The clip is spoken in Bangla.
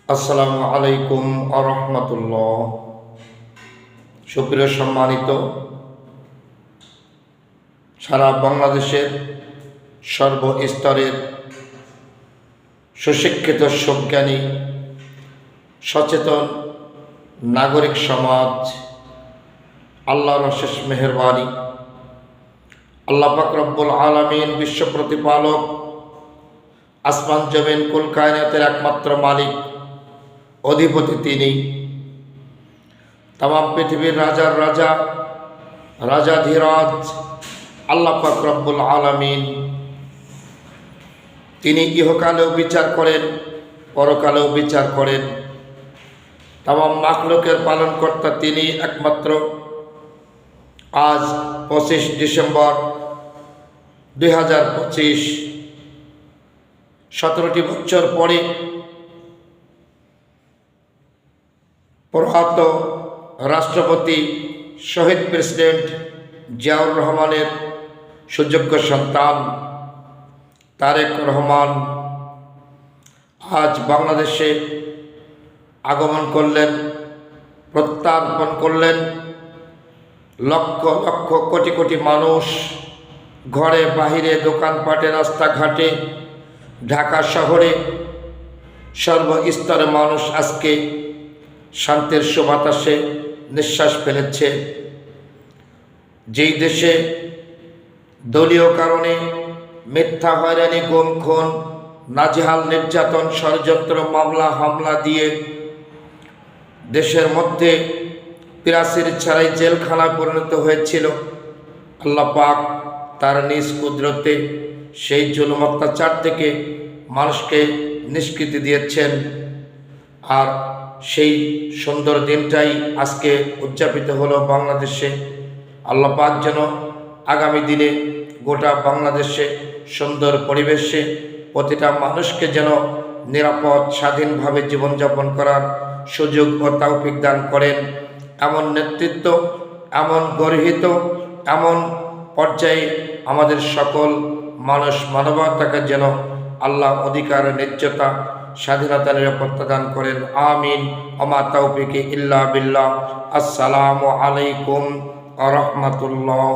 আসসালামু আলাইকুম ওয়া রাহমাতুল্লাহ। সুপ্রিয় সম্মানিত, সারা বাংলাদেশের সর্বস্তরের সুশিক্ষিত, সুজ্ঞানী, সচেতন নাগরিক সমাজ, আল্লাহর অশেষ মেহেরবানি, আল্লাহ পাক রব্বুল আলামিন, বিশ্ব প্রতিপালক, আসমান জমিন কুল কায়নাতের একমাত্র মালিক, অধিপতি তিনি। তামাম পৃথিবীর রাজার রাজা, রাজাধিরাজ আল্লাহ পাক রব্বুল আলামিন। তিনি ইহকালেও বিচার করেন, পরকালেও বিচার করেন। তামাম মাখলুকের পালনকর্তা তিনি একমাত্র। আজ 25 ডিসেম্বর 2025, 17টি বছর পরে প্রয়াত রাষ্ট্রপতি শহীদ প্রেসিডেন্ট জিয়াউর রহমানের সুযোগ্য সন্তান তারেক রহমান আজ বাংলাদেশে আগমন করলেন, প্রত্যার্পণ করলেন। লক্ষ লক্ষ কোটি কোটি মানুষ ঘরে বাহিরে, দোকানপাটে, রাস্তাঘাটে, ঢাকা শহরে সর্বস্তরের মানুষ আজকে শান্তির সুবাতাসে নিঃশ্বাস ফেলেছে। যেই দেশে দলীয় কারণে মিথ্যা হয়রানি, গুম খুন, নাজেহাল, নির্যাতন, ষড়যন্ত্র, মামলা হামলা দিয়ে দেশের মধ্যে পিরাসির ছাড়াই জেলখানায় পরিণত হয়েছিল, আল্লাহ পাক তার নিজ কুদরতে সেই জুলুম অত্যাচার থেকে মানুষকে নিষ্কৃতি দিয়েছেন। আর সেই সুন্দর দিনটাই আজকে উদযাপিত হলো বাংলাদেশে। আল্লাহ পাক যেন আগামী দিনে গোটা বাংলাদেশে সুন্দর পরিবেশে প্রতিটা মানুষকে যেন নিরাপদ, স্বাধীনভাবে জীবনযাপন করার সুযোগ ও তৌফিক দান করেন। এমন নেতৃত্ব, এমন গর্হিত, এমন পর্যায়ে আমাদের সকল মানবতাকে যেন আল্লাহ অধিকার, ন্যায্যতা, স্বাধীনতা, নিরাপত্তা দান করেন। আমিন। ওমা তৌফিকি ইল্লা বিল্লাহ। আসসালামু আলাইকুম ওয়া রাহমাতুল্লাহ।